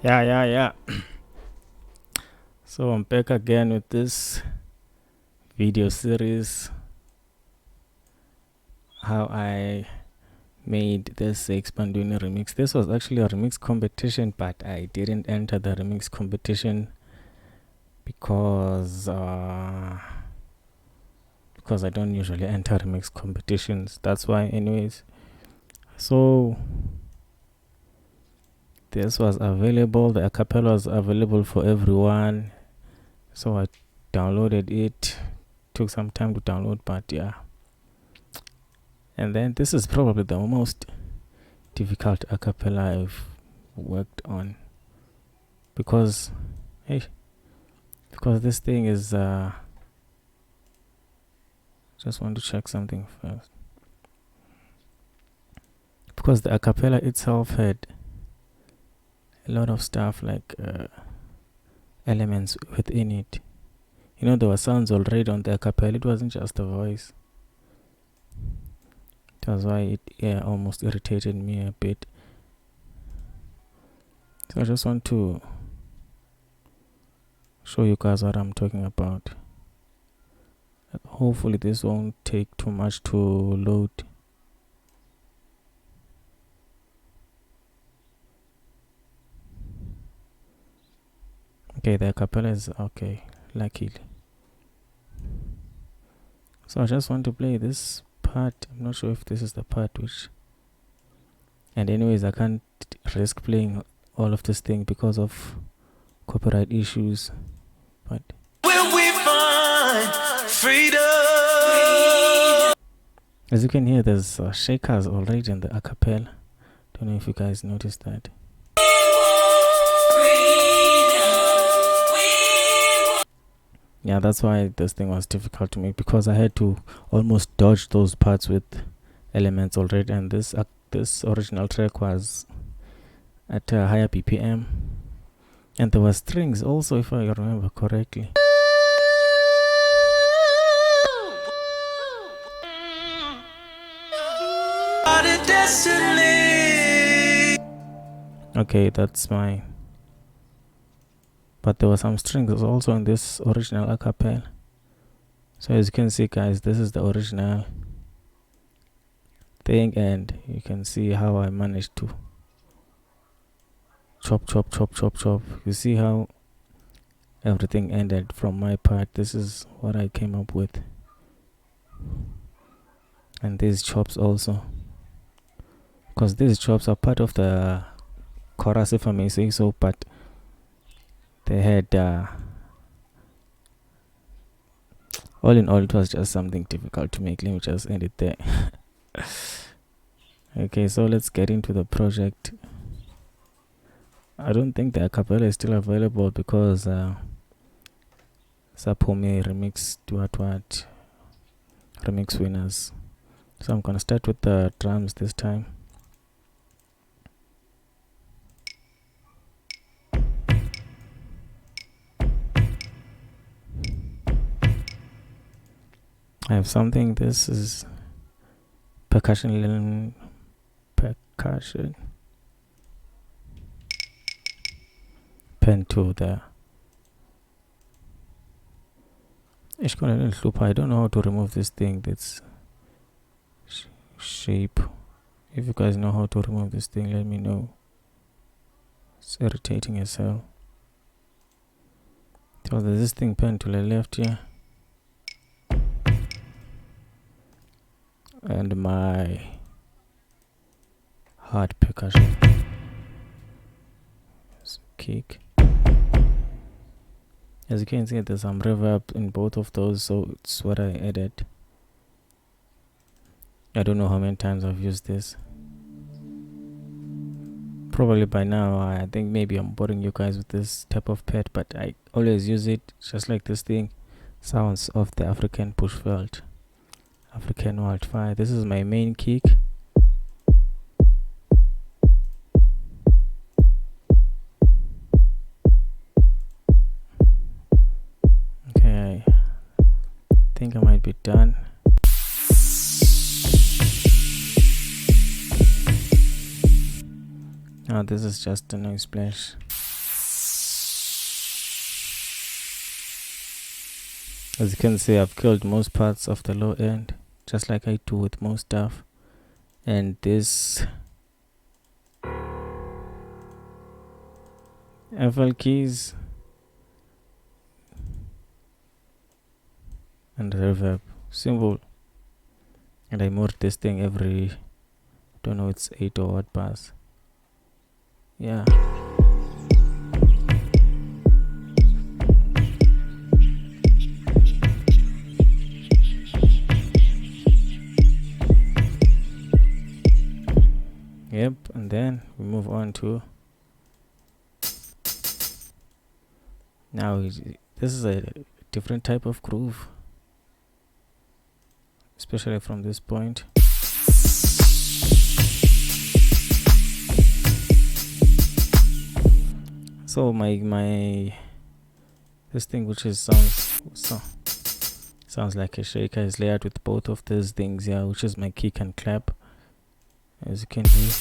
Yeah. So I'm back again with this video series, how I made this Bantwini remix. This was actually a remix competition, but I didn't enter the remix competition because I don't usually enter remix competitions. That's why, anyways. So this was available. The acapella was available for everyone. So I downloaded it. Took some time to download, but yeah. And then this is probably the most difficult acapella I've worked on because this thing is just want to check something first, because the acapella itself had a lot of stuff like elements within it. You know, there were sounds already on the acapella. It wasn't just a voice. That's why it almost irritated me a bit. So I just want to show you guys what I'm talking about. Hopefully this won't take too much to load. Okay, the acapella is okay, luckily. So I just want to play this part. I'm not sure if this is the part which, and anyways, I can't risk playing all of this thing because of copyright issues. But will we find freedom? As you can hear, there's shakers already in the acapella. Don't know if you guys noticed that. Yeah, that's why this thing was difficult to make, because I had to almost dodge those parts with elements already, and this original track was at a higher BPM, and there were strings also, if I remember correctly. Okay, that's mine. But there were some strings also in this original acapella. So as you can see, guys, this is the original thing, and you can see how I managed to chop. You see how everything ended from my part. This is what I came up with. And these chops also, because these chops are part of the chorus, if I may say so, but they had all in all, it was just something difficult to make. Let me just end it there. Okay, so let's get into the project. I don't think the acapella is still available because Sapome remixed what remix winners. So I'm gonna start with the drums this time. I have something. This is percussion. Pen 2 there. I don't know how to remove this thing. That's shape. If you guys know how to remove this thing, let me know. It's irritating as hell. So there's this thing pen to the left here, and my hard percussion kick. As you can see, there's some reverb in both of those, so it's what I added. I don't know how many times I've used this. Probably by now, I think maybe I'm boring you guys with this type of pad, but I always use it, just like this thing. Sounds of the African bushveld, African wildfire. This is my main kick. Okay, I think I might be done. Now this is just a noise splash. As you can see, I've killed most parts of the low end, just like I do with most stuff. And this FL keys and reverb, simple. And I mode this thing every, don't know, it's 8 or what bars. Yeah. Yep, and then we move on to now. This is a different type of groove, especially from this point. So my this thing, which is sounds like a shaker, is layered with both of these things here, which is my kick and clap, as you can hear.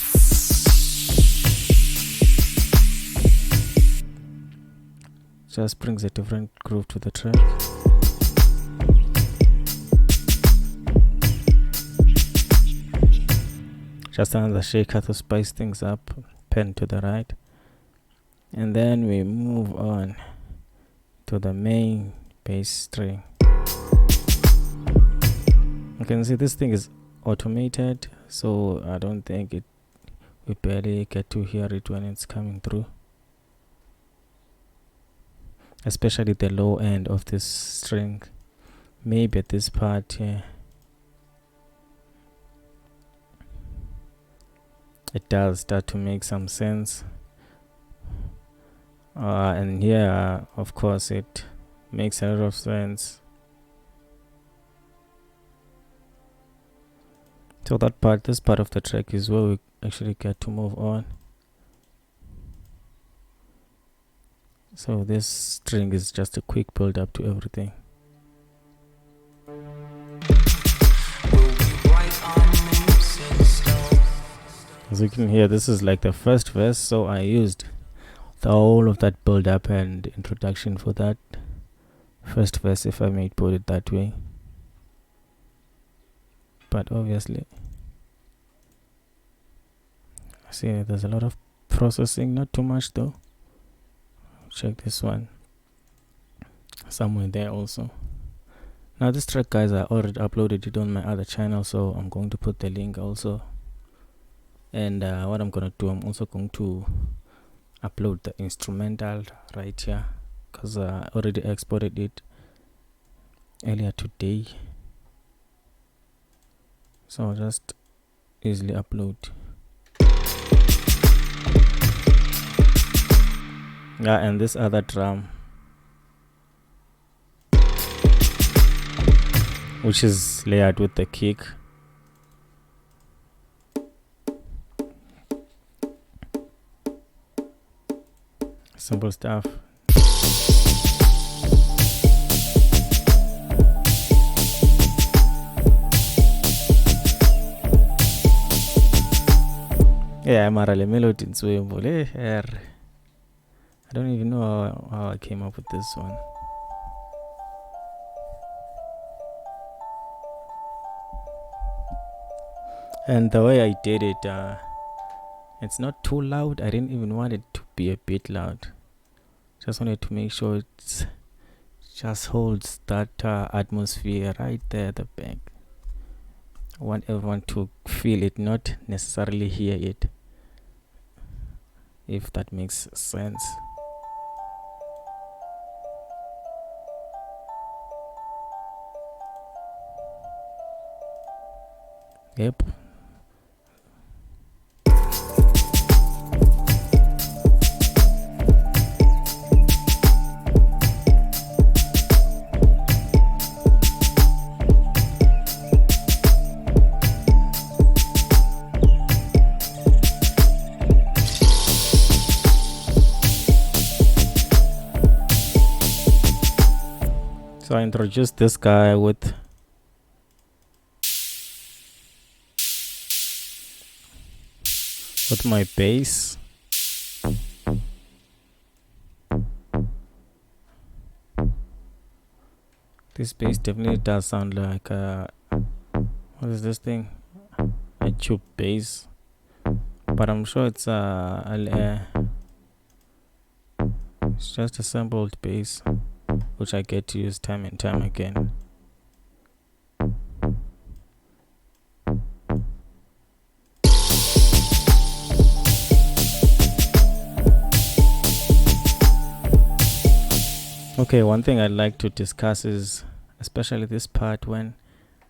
Just brings a different groove to the track. Just another shaker to spice things up, pen to the right. And then we move on to the main bass string. You can see this thing is automated, so I don't think we barely get to hear it when it's coming through, especially the low end of this string. Maybe at this part here, it does start to make some sense. And here, of course, it makes a lot of sense. So this part of the track is where we actually get to move on. So this string is just a quick build up to everything. As you can hear, this is like the first verse, so I used the whole of that build up and introduction for that first verse, if I may put it that way. But obviously, see, there's a lot of processing, not too much though. Check this one, somewhere there also. Now this track, guys, I already uploaded it on my other channel, so I'm going to put the link also. And what I'm gonna do, I'm also going to upload the instrumental right here, because I already exported it earlier today, so I'll just easily upload. Yeah, and this other drum, which is layered with the kick. Simple stuff. Yeah, I'm a melody in Swimble. I don't even know how I came up with this one. And the way I did it, it's not too loud. I didn't even want it to be a bit loud. Just wanted to make sure it just holds that atmosphere right there at the back. I want everyone to feel it, not necessarily hear it, if that makes sense. Yep. So I introduced this guy with my bass. This bass definitely does sound like what is this thing? A tube bass, but I'm sure it's just a sampled bass, which I get to use time and time again. Okay, one thing I'd like to discuss is especially this part when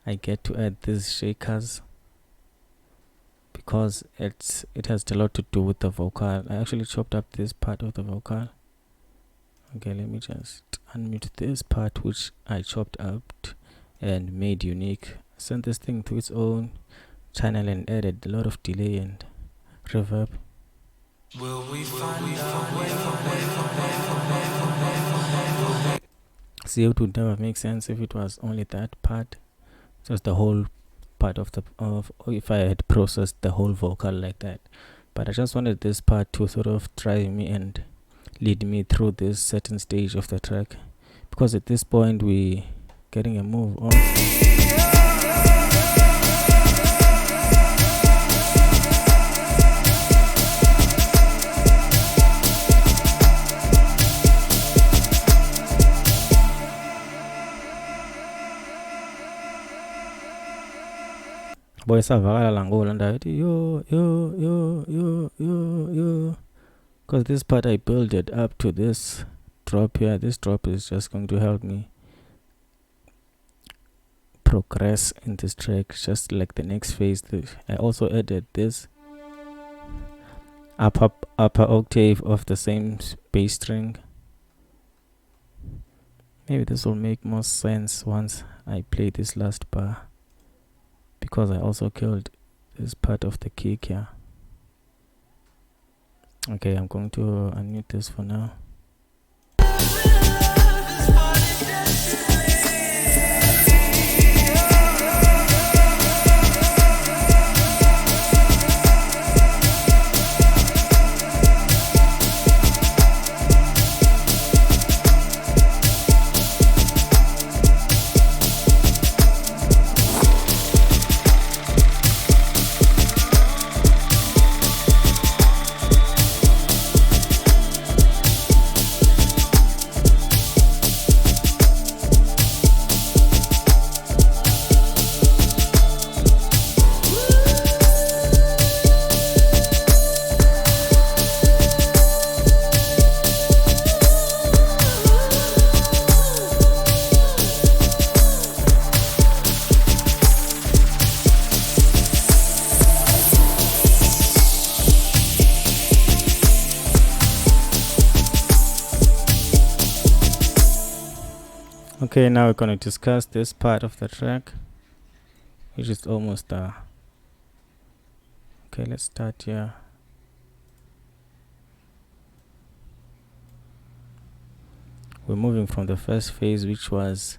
I get to add these shakers, because it has a lot to do with the vocal. I actually chopped up this part of the vocal. Okay, let me just unmute this part which I chopped up and made unique. Sent this thing to its own channel and added a lot of delay and reverb. Will we find See, it would never make sense if it was only that part, just the whole part of if I had processed the whole vocal like that. But I just wanted this part to sort of drive me and lead me through this certain stage of the track, because at this point we getting a move on. Boy, savakala langola ndayithi yo yo yo yo yo yo, because this part I built it up to this drop here. This drop is just going to help me progress in this track, just like the next phase. I also added this upper octave of the same bass string. Maybe this will make more sense once I play this last bar, because I also killed this part of the kick here. Okay, I'm going to unmute this for now. Okay, now we're going to discuss this part of the track, which is almost okay, let's start here. We're moving from the first phase, which was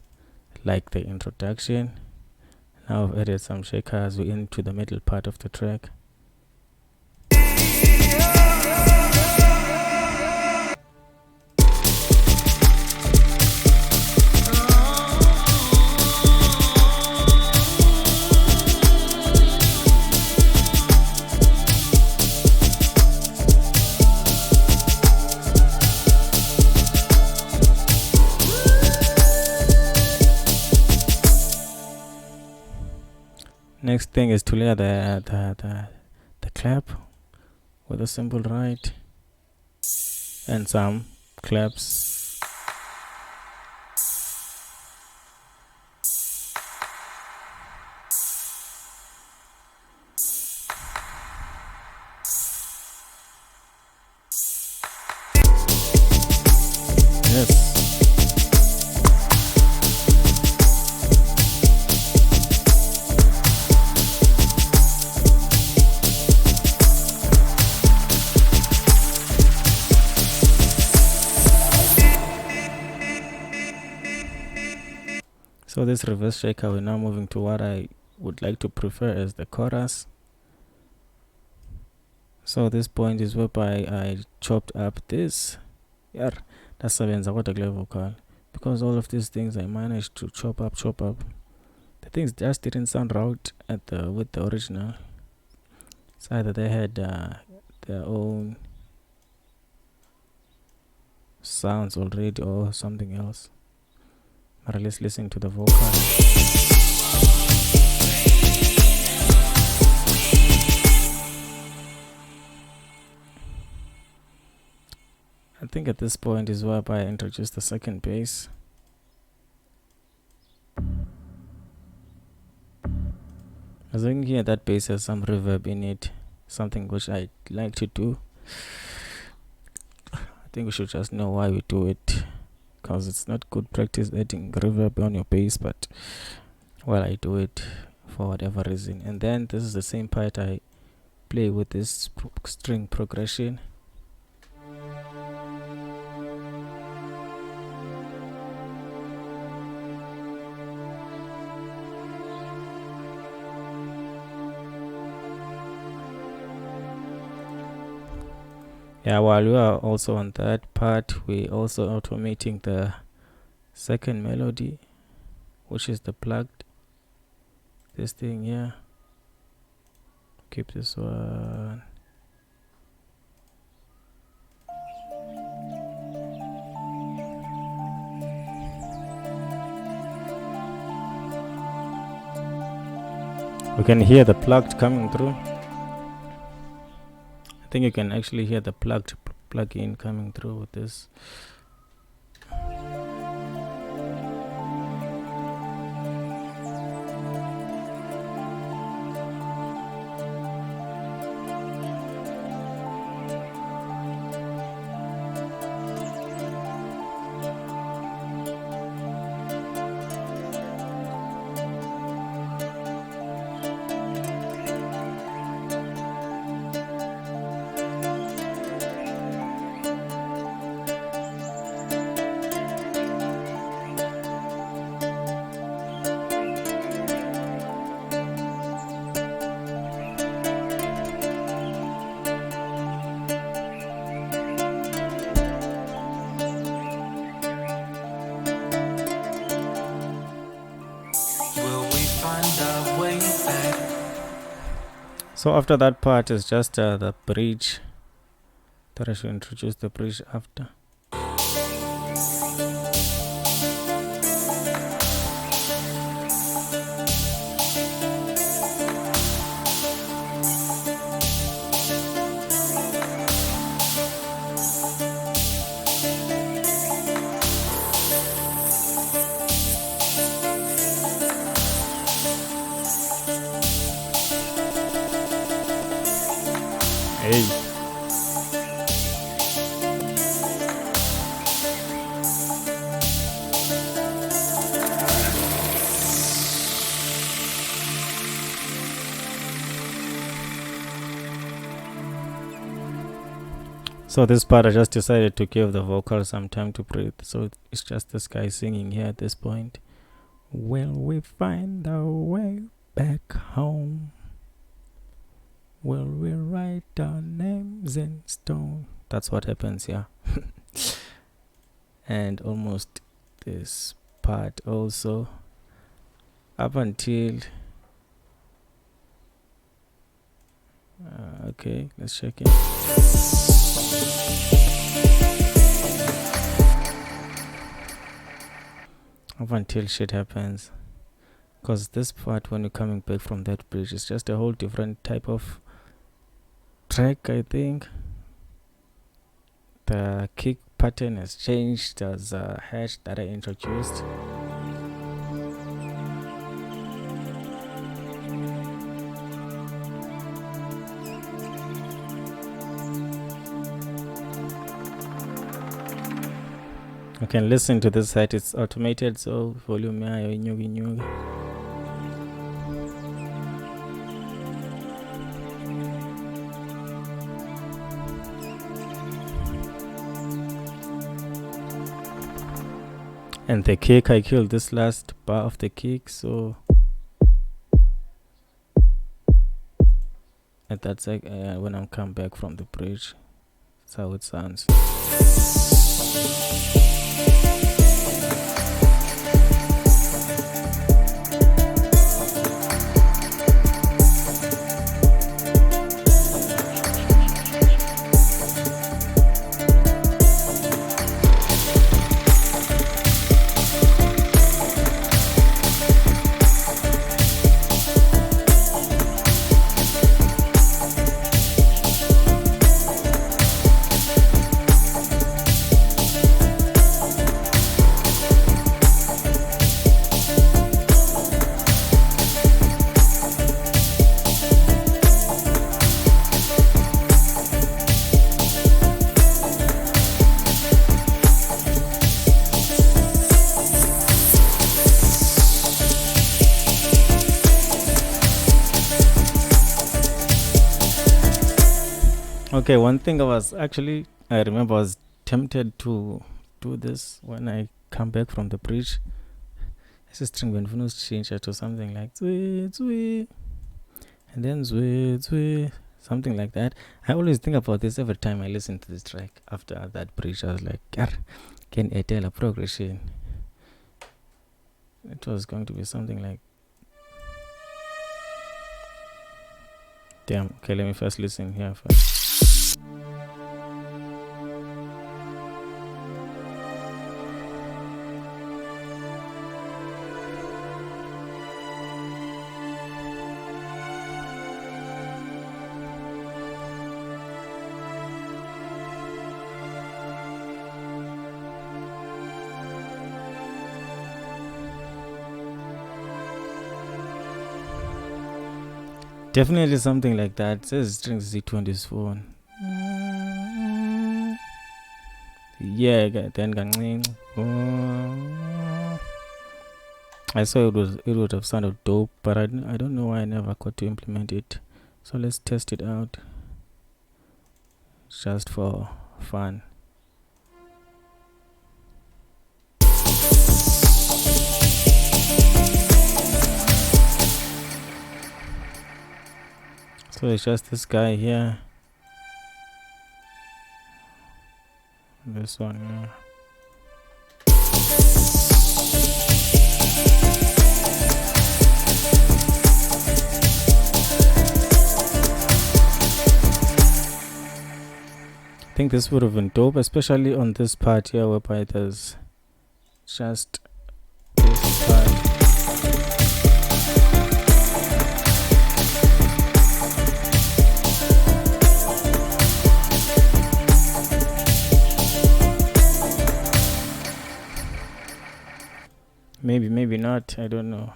like the introduction. Now I've added some shakers. We're into the middle part of the track. Next thing is to layer the clap with a simple ride and some claps. Yes. So this reverse shaker, we're now moving to what I would like to prefer as the chorus. So this point is whereby I chopped up this. Yeah, that's seven kule vocal, because all of these things I managed to chop up. The things just didn't sound right with the original. It's either they had their own sounds already or something else. But let's listen to the vocal. I think at this point is whereby I introduce the second bass. As you can hear, that bass has some reverb in it, something which I like to do. I think we should just know why we do it, because it's not good practice adding reverb on your bass, but well, I do it for whatever reason. And then this is the same part I play with this string progression. Yeah, while we are also on that part, we also automating the second melody, which is the plugged. This thing, yeah. Keep this one. We can hear the plugged coming through. I think you can actually hear the plug-in coming through with this. So after that part is just the bridge. That I should introduce the bridge after. Hey. So this part I just decided to give the vocal some time to breathe. So it's just this guy singing here at this point. Will we find our way back home? Will we write our names in stone? That's what happens here. And almost this part also. Up until... okay, let's check it. Up until shit happens. Because this part, when you're coming back from that bridge, is just a whole different type of track, I think. The kick pattern has changed as a hash that I introduced. You can listen to this site, it's automated, so volume nyugi. And the kick, I killed this last bar of the kick, so and that's like when I come back from the bridge, that's how it sounds. Okay, one thing I remember I was tempted to do this when I come back from the bridge. This is string Bantwini change it to something like zwe, zwe, and then zwe, zwe, something like that. I always think about this every time I listen to this track. After that bridge, I was like, can I tell a progression? It was going to be something like, damn. Okay, let me first listen here first. Definitely something like that. It says strings Z2 on this phone. Yeah, then I saw it would have sounded dope, but I don't know why I never got to implement it. So let's test it out, just for fun. So it's just this guy here. This one, yeah. I think this would have been dope, especially on this part here whereby there's just this part. Maybe not, I don't know.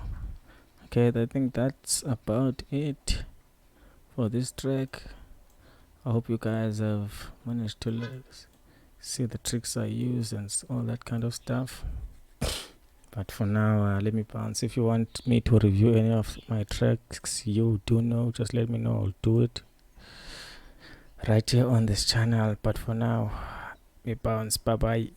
Okay, I think that's about it for this track. I hope you guys have managed to see the tricks I use and all that kind of stuff. But for now, let me bounce. If you want me to review any of my tracks, you do know, just let me know. I'll do it right here on this channel. But for now, me bounce. Bye bye.